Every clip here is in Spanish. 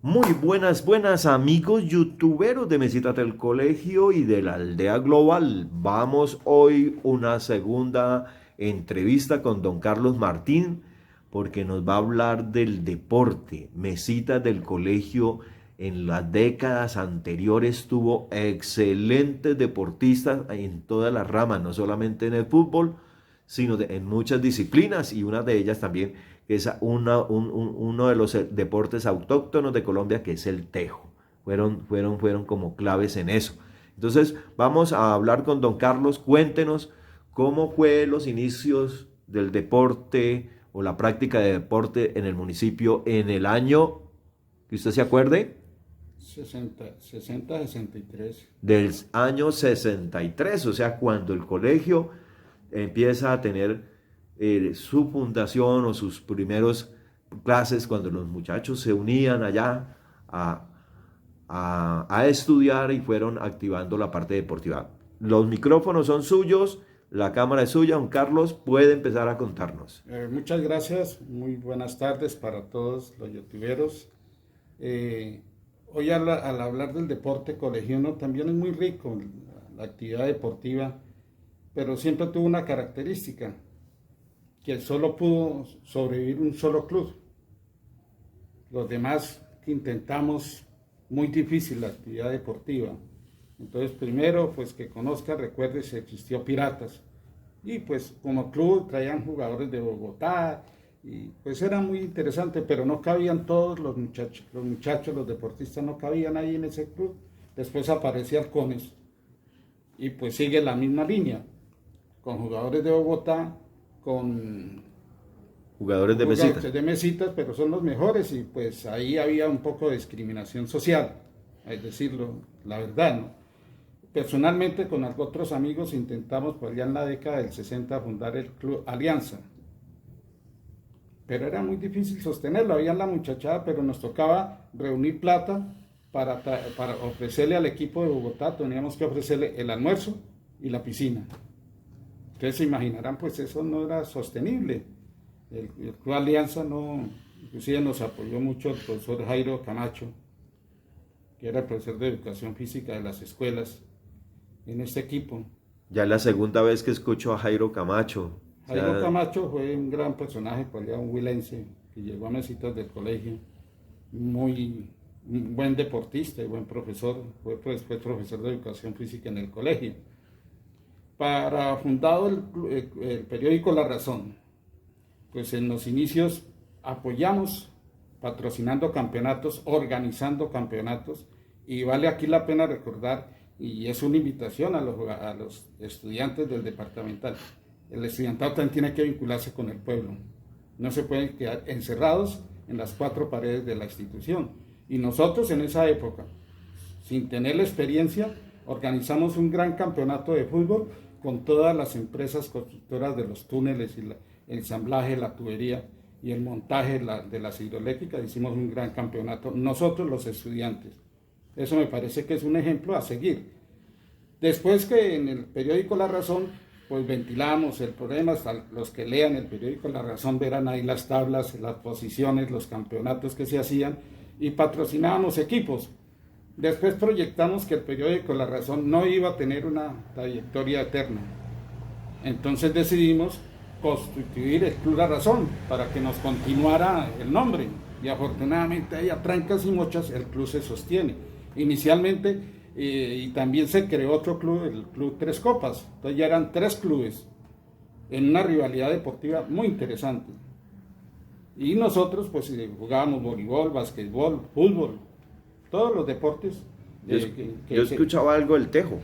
Muy buenas amigos youtuberos de Mesitas del Colegio y de la Aldea Global. Vamos hoy una segunda entrevista con don Carlos Martín porque nos va a hablar del deporte. Mesitas del Colegio en las décadas anteriores tuvo excelentes deportistas en todas las ramas, no solamente en el fútbol, sino en muchas disciplinas y una de ellas también que es uno de los deportes autóctonos de Colombia, que es el tejo. Fueron como claves en eso. Entonces, vamos a hablar con don Carlos. Cuéntenos cómo fue los inicios del deporte o la práctica de deporte en el municipio en el año, que usted se acuerde, 63. del año 63, o sea, cuando el colegio empieza a tener su fundación o sus primeros clases, cuando los muchachos se unían allá a estudiar y fueron activando la parte deportiva. Los micrófonos son suyos, la cámara es suya, don Carlos puede empezar a contarnos. Muchas gracias, muy buenas tardes para todos los youtuberos. Hoy al hablar del deporte colegiano también es muy rico la actividad deportiva, pero siempre tuvo una característica, que solo pudo sobrevivir un solo club. Los demás intentamos muy difícil la actividad deportiva. Entonces, primero, pues que conozca, recuerde, se existió Piratas. Y pues como club traían jugadores de Bogotá, y pues era muy interesante, pero no cabían todos los deportistas no cabían ahí en ese club. Después aparecía Halcones, y pues sigue la misma línea, con jugadores de Bogotá, con Jugadores de mesita. jugadores de Mesitas, pero son los mejores, y pues ahí había un poco de discriminación social, es decirlo, la verdad, ¿no? Personalmente, con otros amigos, intentamos, pues ya en la década del 60, fundar el Club Alianza. Pero era muy difícil sostenerlo, había la muchachada, pero nos tocaba reunir plata para ofrecerle al equipo de Bogotá, teníamos que ofrecerle el almuerzo y la piscina. Ustedes se imaginarán, pues eso no era sostenible. El Club Alianza no, inclusive nos apoyó mucho el profesor Jairo Camacho, que era el profesor de educación física de las escuelas, en este equipo. Ya es la segunda vez que escucho a Jairo Camacho. O Jairo sea, Camacho fue un gran personaje, pues ya un huilense que llegó a Mesitas del Colegio, muy buen deportista y buen profesor, fue profesor de educación física en el colegio. Para fundado el periódico La Razón, pues en los inicios apoyamos patrocinando campeonatos, organizando campeonatos, y vale aquí la pena recordar, y es una invitación a los estudiantes del departamental. El estudiantado también tiene que vincularse con el pueblo. No se pueden quedar encerrados en las cuatro paredes de la institución. Y nosotros en esa época, sin tener la experiencia, organizamos un gran campeonato de fútbol con todas las empresas constructoras de los túneles y el ensamblaje, la tubería y el montaje de las hidroeléctricas. Hicimos un gran campeonato, nosotros los estudiantes. Eso me parece que es un ejemplo a seguir. Después que en el periódico La Razón, pues ventilamos el problema, hasta los que lean el periódico La Razón verán ahí las tablas, las posiciones, los campeonatos que se hacían, y patrocinábamos equipos. Después proyectamos que el periódico La Razón no iba a tener una trayectoria eterna. Entonces decidimos constituir el Club La Razón para que nos continuara el nombre, y afortunadamente ahí a trancas y mochas el club se sostiene. Inicialmente, y también se creó otro club, el Club Tres Copas, entonces ya eran tres clubes en una rivalidad deportiva muy interesante. Y nosotros pues jugábamos voleibol, basquetbol, fútbol, todos los deportes. yo escuchaba algo del tejo.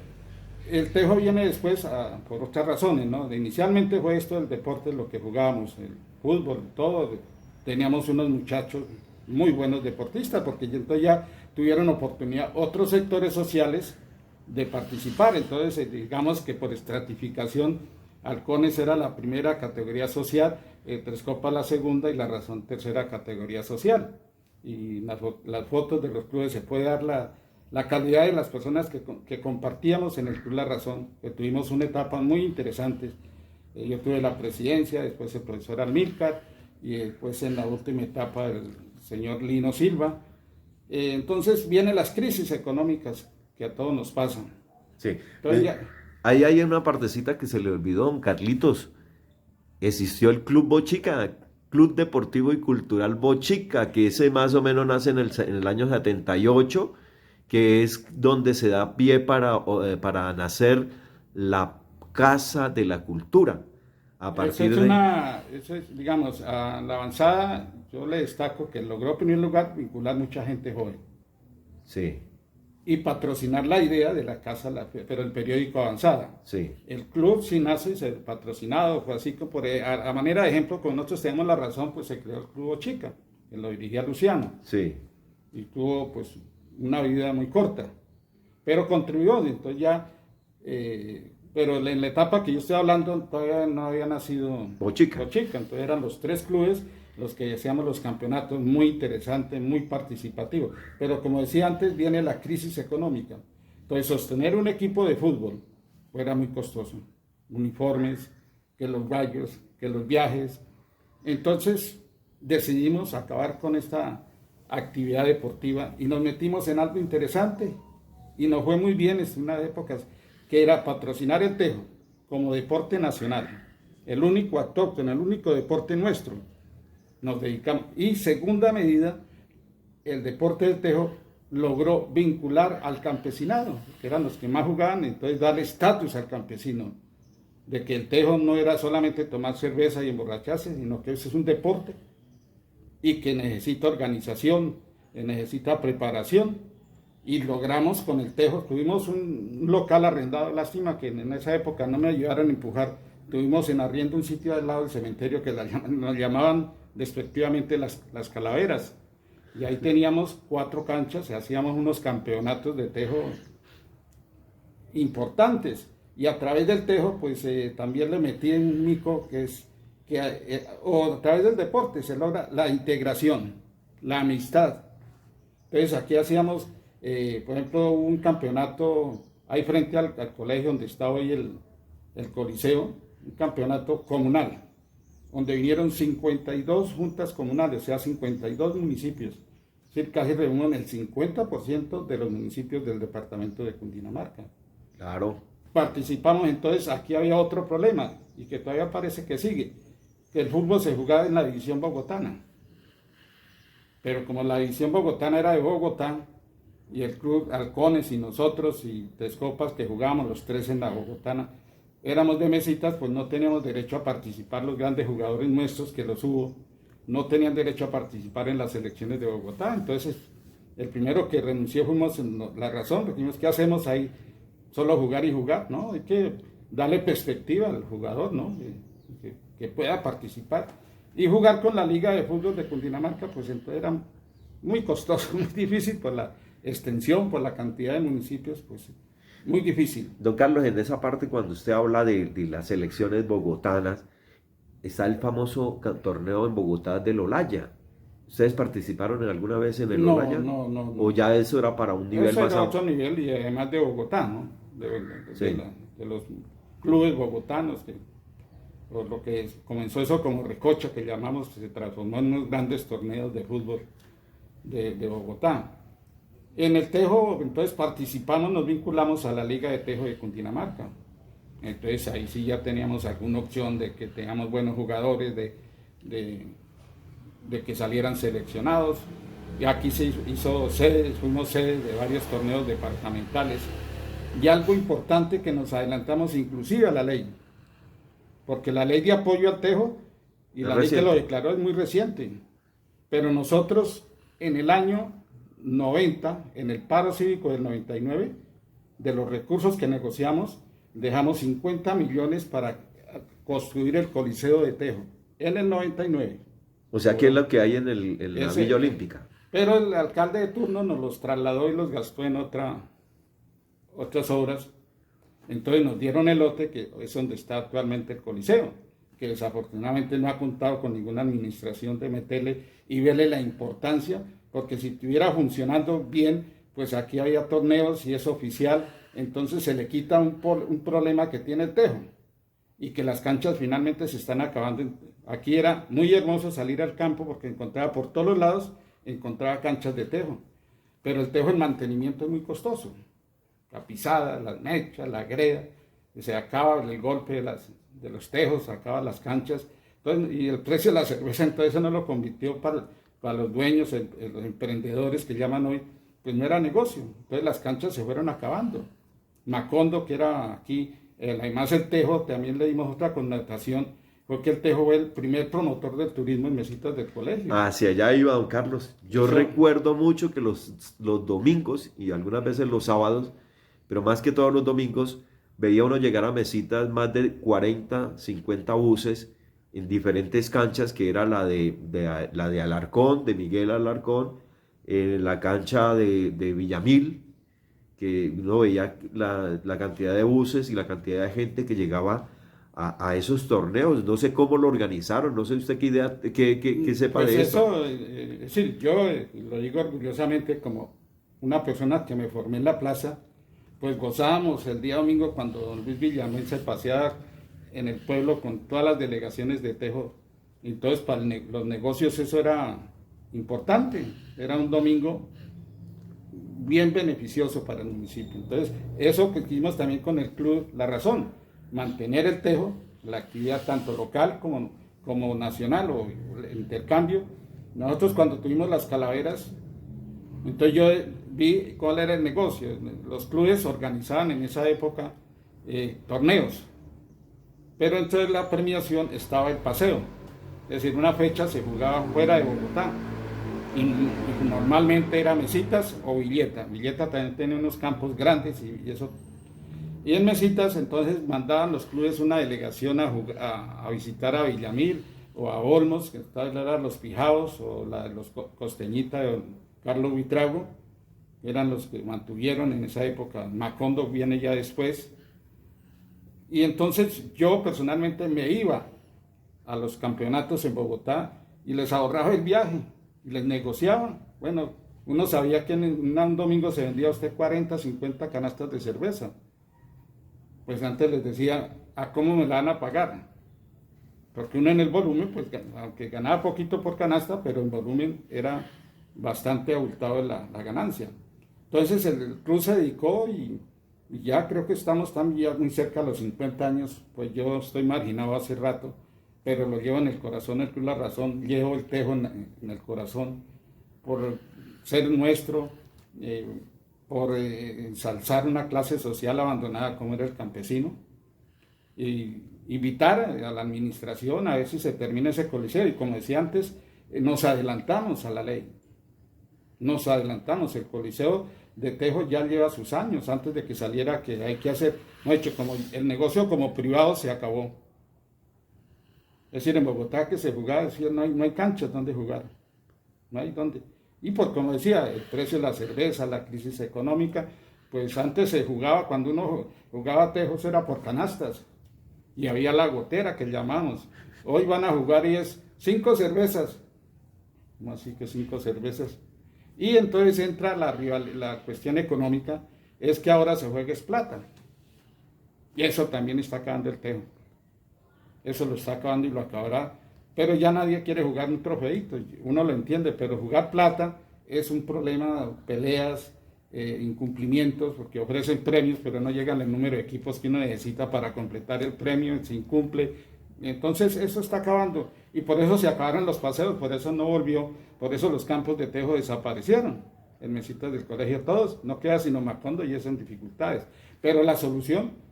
El tejo viene después por otras razones, ¿no? Inicialmente fue esto el deporte, lo que jugábamos, el fútbol, todo. Teníamos unos muchachos muy buenos deportistas, porque entonces ya tuvieron oportunidad otros sectores sociales de participar. Entonces, digamos que por estratificación, Halcones era la primera categoría social, Tres Copas la segunda y La Razón tercera categoría social. Y las fotos de los clubes se puede dar la calidad de las personas que compartíamos en el Club La Razón, que tuvimos una etapa muy interesante. Yo tuve la presidencia, después el profesor Almílcar, y después en la última etapa el señor Lino Silva, Entonces vienen las crisis económicas que a todos nos pasan. Sí. Entonces, ya, Ahí hay una partecita que se le olvidó, don Carlitos. Existió el Club Bochica, Club Deportivo y Cultural Bochica, que ese más o menos nace en el año 78, que es donde se da pie para nacer la Casa de la Cultura. A partir de... eso es, digamos, a la avanzada, yo le destaco que logró en primer lugar vincular mucha gente joven Sí, y patrocinar la idea de la casa, pero el periódico Avanzada. sí, El club sí nace patrocinado, fue así que a manera de ejemplo, con nosotros tenemos la razón, pues se creó el Club Chica, que lo dirigía Luciano, sí. y tuvo pues una vida muy corta, pero contribuyó, entonces ya, pero en la etapa que yo estoy hablando todavía no había nacido Bochica. Entonces eran los 3 clubes los que hacíamos los campeonatos, muy interesantes, muy participativos. Pero como decía antes, viene la crisis económica. Entonces sostener un equipo de fútbol era muy costoso. Uniformes, que los gallos, que los viajes. Entonces decidimos acabar con esta actividad deportiva y nos metimos en algo interesante y nos fue muy bien. Es una de épocas que era patrocinar el tejo como deporte nacional, el único autóctono, el único deporte nuestro. Nos dedicamos. Y segunda medida, el deporte del tejo logró vincular al campesinado, que eran los que más jugaban, entonces darle estatus al campesino, de que el tejo no era solamente tomar cerveza y emborracharse, sino que ese es un deporte y que necesita organización, necesita preparación, y logramos con el tejo. Tuvimos un local arrendado, lástima que en esa época no me ayudaron a empujar. Tuvimos en arriendo un sitio al lado del cementerio que nos llamaban despectivamente las calaveras, y ahí teníamos 4 canchas y hacíamos unos campeonatos de tejo importantes, y a través del tejo pues también le metí en un mico que es que o a través del deporte se logra la integración, la amistad. Entonces aquí hacíamos por ejemplo un campeonato ahí frente al colegio donde está hoy el Coliseo, un campeonato comunal donde vinieron 52 juntas comunales, o sea 52 municipios, es decir, casi reúnen el 50% de los municipios del departamento de Cundinamarca. Claro. Participamos. Entonces aquí había otro problema y que todavía parece que sigue, que el fútbol se jugaba en la división bogotana, pero como la división bogotana era de Bogotá y el club Halcones y nosotros y Tescopas, que jugábamos los 3 en la bogotana, éramos de mesitas, pues no teníamos derecho a participar. Los grandes jugadores nuestros, que los hubo, no tenían derecho a participar en las selecciones de Bogotá. Entonces el primero que renunció fuimos la razón, porque dijimos, ¿qué hacemos ahí? Solo jugar y jugar, ¿no? Hay que darle perspectiva al jugador, ¿no? Que pueda participar. Y jugar con la Liga de Fútbol de Cundinamarca, pues entonces era muy costoso, muy difícil por la extensión, por la cantidad de municipios, pues muy difícil. Don Carlos, en esa parte cuando usted habla de las selecciones bogotanas, está el famoso torneo en Bogotá del Olaya. ¿Ustedes participaron en alguna vez en el Olaya? No. ¿O ya eso era para un nivel eso más era alto? otro nivel, y además de Bogotá, ¿no? Sí. De los clubes bogotanos, por lo que comenzó eso como recocha, que llamamos, que se transformó en unos grandes torneos de fútbol de Bogotá. En el tejo, entonces participamos, nos vinculamos a la Liga de Tejo de Cundinamarca. Entonces ahí sí ya teníamos alguna opción de que tengamos buenos jugadores, de que salieran seleccionados. Y aquí se hizo fuimos sedes de varios torneos departamentales. Y algo importante, que nos adelantamos inclusive a la ley, porque la ley de apoyo al tejo y la ley que lo declaró es muy reciente. Pero nosotros en el año 90, en el paro cívico del 99, de los recursos que negociamos, dejamos 50 millones para construir el Coliseo de Tejo, en el 99. O sea, ¿qué es lo que hay en la Villa Olímpica? Pero el alcalde de turno nos los trasladó y los gastó en otras obras. Entonces nos dieron el lote, que es donde está actualmente el Coliseo, que desafortunadamente no ha contado con ninguna administración de meterle y verle la importancia, porque si estuviera funcionando bien, pues aquí había torneos y es oficial. Entonces se le quita un problema que tiene el tejo, y que las canchas finalmente se están acabando. Aquí era muy hermoso salir al campo porque encontraba por todos los lados, encontraba canchas de tejo. pero el tejo, el mantenimiento es muy costoso. La pisada, las mechas, la greda, se acaba el golpe de los tejos, se acaban las canchas, entonces, y el precio de la cerveza, entonces eso no lo convirtió para los dueños, los emprendedores que llaman hoy, pues no era negocio, entonces las canchas se fueron acabando. Macondo, que era aquí, además el tejo, también le dimos otra connotación, porque el tejo fue el primer promotor del turismo en Mesitas del Colegio. Hacia allá iba don Carlos. Yo Eso. recuerdo mucho que los domingos y algunas veces los sábados, pero más que todos los domingos, veía uno llegar a Mesitas más de 40, 50 buses en diferentes canchas, que era la de Alarcón, de Miguel Alarcón, la cancha de Villamil, que uno veía la cantidad de buses y la cantidad de gente que llegaba a esos torneos. No sé cómo lo organizaron, no sé usted qué idea, qué sepa Pues de eso. eso, es decir, yo lo digo orgullosamente como una persona que me formé en la plaza, pues gozábamos el día domingo cuando don Luis Villamil se paseaba en el pueblo con todas las delegaciones de tejo. Entonces, para los negocios eso era importante, era un domingo bien beneficioso para el municipio. Entonces, eso que hicimos también con el club, la razón, mantener el tejo, la actividad tanto local como nacional o el intercambio. Nosotros cuando tuvimos las calaveras, entonces yo vi cuál era el negocio. Los clubes organizaban en esa época torneos, pero entonces la premiación estaba el paseo, es decir, una fecha se jugaba fuera de Bogotá. Y normalmente era Mesitas o Villeta. Villeta también tenía unos campos grandes y eso. Y en Mesitas entonces mandaban los clubes una delegación a visitar a Villamil o a Olmos, que eran los Pijados, o los Costeñita de Carlos Buitrago, que eran los que mantuvieron en esa época. Macondo viene ya después. Y entonces yo personalmente me iba a los campeonatos en Bogotá y les ahorraba el viaje. Y les negociaban. Bueno, uno sabía que en un domingo se vendía a usted 40, 50 canastas de cerveza. Pues antes les decía, ¿a cómo me la van a pagar? Porque uno en el volumen, pues aunque ganaba poquito por canasta, pero en volumen era bastante abultado la ganancia. Entonces el club se dedicó y ya creo que estamos también muy cerca de los 50 años, pues yo estoy marginado hace rato, pero lo llevo en el corazón, el club La Razón, llevo el tejo en el corazón por ser nuestro, por ensalzar una clase social abandonada como era el campesino, y invitar a la administración a ver si se termina ese coliseo, y como decía antes, nos adelantamos a la ley, nos adelantamos, el coliseo de tejo ya lleva sus años, antes de que saliera que hay que hacer, no hecho, como el negocio como privado se acabó. Es decir, en Bogotá que se jugaba, decía, no hay canchas donde jugar, no hay donde. Y por como decía, el precio de la cerveza, la crisis económica, pues antes se jugaba, cuando uno jugaba tejos era por canastas, y había la gotera que llamamos. Hoy van a jugar y es 5 cervezas, ¿cómo así que 5 cervezas? Y entonces entra la cuestión económica, es que ahora se juega es plata, y eso también está acabando el tejo. Eso lo está acabando y lo acabará. Pero ya nadie quiere jugar un trofeito, uno lo entiende, pero jugar plata es un problema, peleas, incumplimientos, porque ofrecen premios, pero no llegan el número de equipos que uno necesita para completar el premio, se incumple. Entonces eso está acabando y por eso se acabaron los paseos, por eso no volvió, por eso los campos de tejo desaparecieron. En Mesitas del Colegio todos, no queda sino Macondo y eso en dificultades. Pero la solución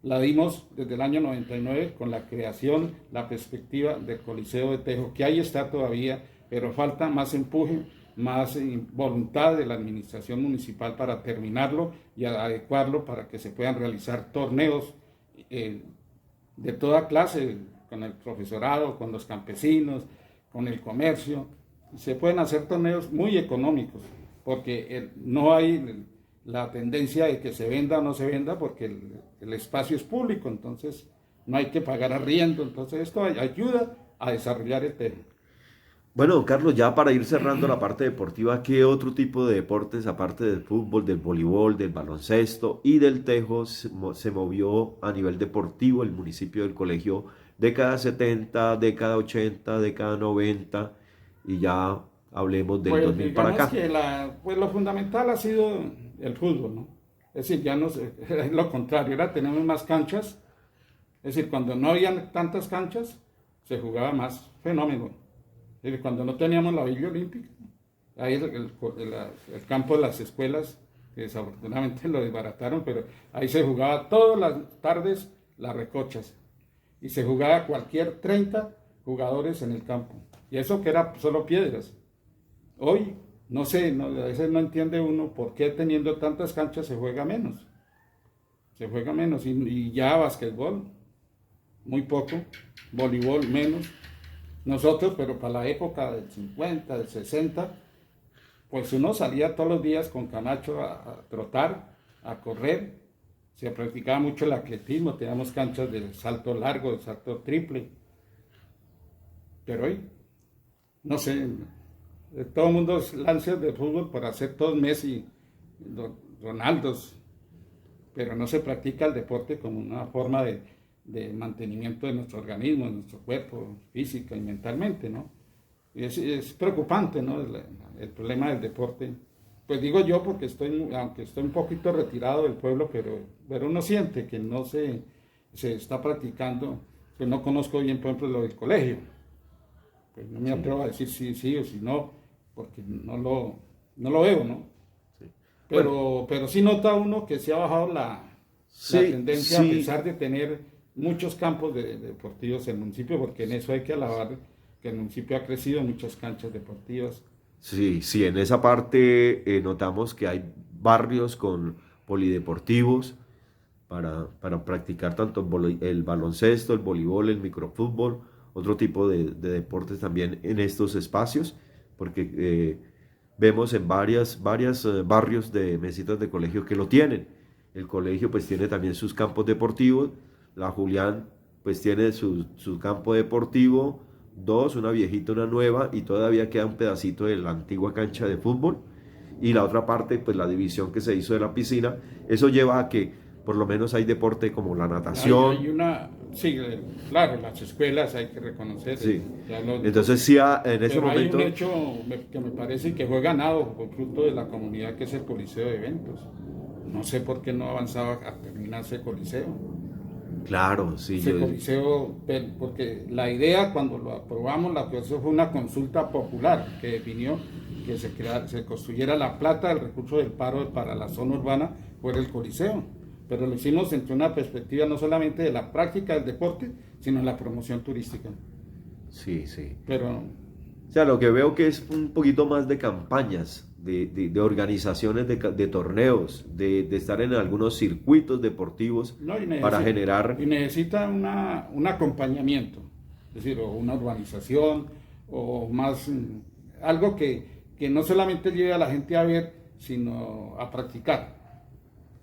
la dimos desde el año 99 con la creación, la perspectiva del Coliseo de Tejo, que ahí está todavía, pero falta más empuje, más voluntad de la administración municipal para terminarlo y adecuarlo para que se puedan realizar torneos de toda clase, con el profesorado, con los campesinos, con el comercio. Se pueden hacer torneos muy económicos, porque no hay la tendencia de que se venda o no se venda, porque el espacio es público, entonces no hay que pagar arriendo, entonces esto ayuda a desarrollar el tema. Bueno, don Carlos, ya para ir cerrando la parte deportiva, ¿qué otro tipo de deportes, aparte del fútbol, del voleibol, del baloncesto y del tejo, se movió a nivel deportivo el municipio del Colegio década 70, década 80, década 90 y ya Hablemos del Pues 2000 para digamos acá. que pues lo fundamental ha sido el fútbol, ¿no? Es decir, ya no sé, es lo contrario, ahora tenemos más canchas. Es decir, cuando no había tantas canchas, se jugaba más fenómeno. Es decir, cuando no teníamos la Villa Olímpica, ahí el campo de las escuelas, que desafortunadamente lo desbarataron, pero ahí se jugaba todas las tardes las recochas. Y se jugaba cualquier 30 jugadores en el campo. Y eso que era solo piedras. Hoy, no sé, a veces no entiende uno por qué teniendo tantas canchas se juega menos. Se juega menos. Y ya basquetbol, muy poco. Voleibol, menos. Nosotros, pero para la época del 50, del 60, pues uno salía todos los días con Camacho a trotar, a correr. Se practicaba mucho el atletismo, teníamos canchas de salto largo, de salto triple. Pero hoy, no sé, todo el mundo lanza de fútbol para hacer todos Messi, Ronaldos, pero no se practica el deporte como una forma de mantenimiento de nuestro organismo, de nuestro cuerpo, física y mentalmente, ¿no? Y es preocupante, ¿no? El problema del deporte. Pues digo yo porque aunque estoy un poquito retirado del pueblo, pero uno siente que no se está practicando, que no conozco bien, por ejemplo, lo del colegio. Pues no me atrevo a decir sí o si no, porque no lo veo, ¿no? Sí. Bueno, Pero sí nota uno que se ha bajado la sí, tendencia, a sí, pesar de tener muchos campos deportivos en el municipio, porque en eso hay que alabar que el municipio ha crecido, muchas canchas deportivas. sí, sí, en esa parte notamos que hay barrios con polideportivos para practicar tanto el baloncesto, el voleibol, el microfútbol, otro tipo de deportes también en estos espacios, porque vemos en varias barrios de mesitas de colegio que lo tienen. El colegio pues tiene también sus campos deportivos, la Julián pues tiene su campo deportivo, dos, una viejita, una nueva, y todavía queda un pedacito de la antigua cancha de fútbol, y la otra parte pues la división que se hizo de la piscina. Eso lleva a que por lo menos hay deporte como la Hay natación. sí, claro, las escuelas hay que reconocer, Sí. ya Entonces sí, en ese pero hay un momento, hecho que me parece que fue ganado por fruto de la comunidad, que es el Coliseo de Eventos. No sé por qué no avanzaba a terminarse el Coliseo. claro, sí, Ese Coliseo, porque la idea cuando lo aprobamos, la Coliseo fue una consulta popular que definió que se construyera la plata del recurso del paro para la zona urbana, fuera el Coliseo. Pero lo hicimos entre una perspectiva no solamente de la práctica del deporte, sino de la promoción turística. sí, sí. Pero O sea, lo que veo que es un poquito más de campañas, de organizaciones de torneos, de estar en algunos circuitos deportivos no, para generar. y necesita un acompañamiento, es decir, o una urbanización, o más, algo que no solamente lleve a la gente a ver, sino a practicar,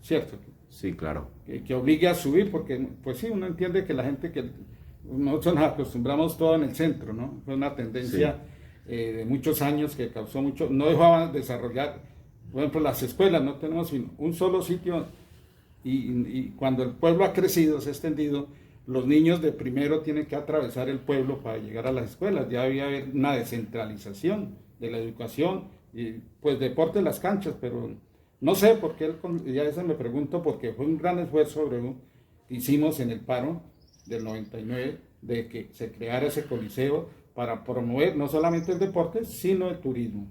¿cierto? Sí, claro. Que obligue a subir, porque pues sí, uno entiende que la gente que nosotros nos acostumbramos todo en el centro, ¿no? Fue una tendencia de muchos años que causó mucho, no dejaban desarrollar, por ejemplo, las escuelas, no tenemos un solo sitio y cuando el pueblo ha crecido, se ha extendido, los niños de primero tienen que atravesar el pueblo para llegar a las escuelas, ya había haber una descentralización de la educación y pues deporte en las canchas, pero no sé por qué, ya eso me pregunto, porque fue un gran esfuerzo que hicimos en el paro del 99 de que se creara ese coliseo para promover no solamente el deporte, sino el turismo.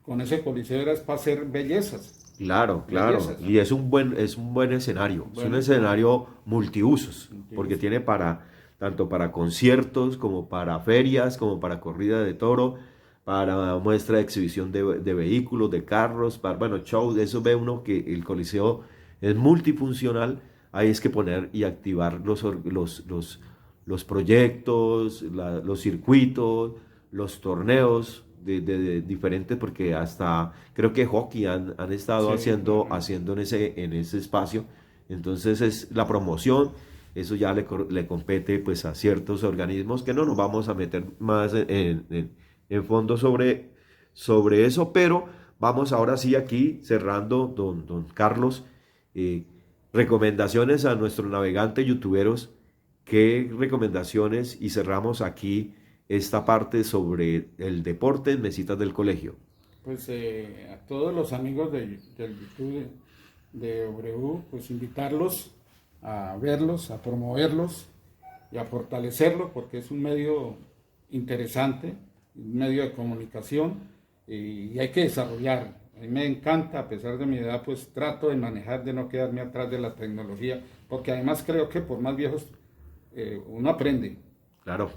Con ese coliseo era para hacer bellezas, Claro, claro. bellezas. Y es un buen escenario. Es un Bueno, escenario multiusos, porque tiene tanto para conciertos, como para ferias, como para corrida de toro, para muestra de exhibición de vehículos, de carros, bueno, show. De eso ve uno que el Coliseo es multifuncional. Ahí es que poner y activar los proyectos, los circuitos, los torneos de diferentes, porque hasta creo que hockey han estado sí, claro. haciendo en ese espacio. Entonces es la promoción, eso ya le compete pues a ciertos organismos, que no nos vamos a meter más en fondo sobre eso, pero vamos ahora sí aquí cerrando, don Carlos, eh, recomendaciones a nuestros navegantes youtuberos. ¿Qué recomendaciones? Y cerramos aquí esta parte sobre el deporte en Mesitas del Colegio. Pues a todos los amigos del YouTube de W, pues invitarlos a verlos, a promoverlos y a fortalecerlo, porque es un medio interesante, un medio de comunicación y hay que desarrollar. A mí me encanta, a pesar de mi edad, pues trato de manejar, de no quedarme atrás de la tecnología, porque además creo que por más viejos uno aprende. Claro.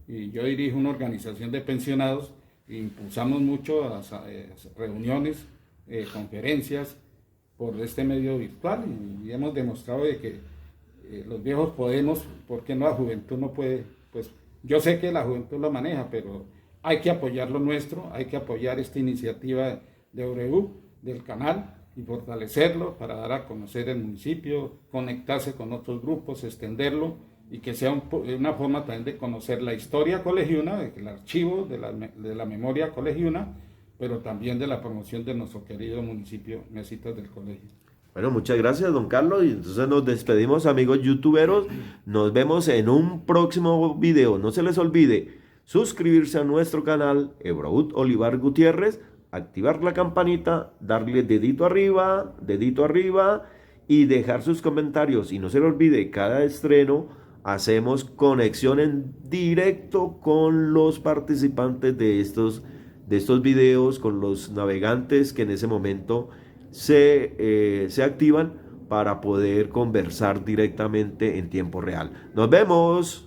Y yo dirijo una organización de pensionados e impulsamos mucho a reuniones, conferencias por este medio virtual y hemos demostrado de que los viejos podemos, porque no la juventud no puede. Pues yo sé que la juventud lo maneja, pero hay que apoyar lo nuestro, hay que apoyar esta iniciativa de W, del canal, y fortalecerlo para dar a conocer el municipio, conectarse con otros grupos, extenderlo y que sea una forma también de conocer la historia colegiuna, el archivo de la memoria colegiuna, pero también de la promoción de nuestro querido municipio Mesitas del Colegio. Bueno, muchas gracias, don Carlos. Y entonces nos despedimos, amigos youtuberos. Nos vemos en un próximo video. No se les olvide suscribirse a nuestro canal Ebroud Olivar Gutiérrez, activar la campanita, darle dedito arriba y dejar sus comentarios. Y no se les olvide, cada estreno hacemos conexión en directo con los participantes de estos videos, con los navegantes que en ese momento se activan para poder conversar directamente en tiempo real. Nos vemos.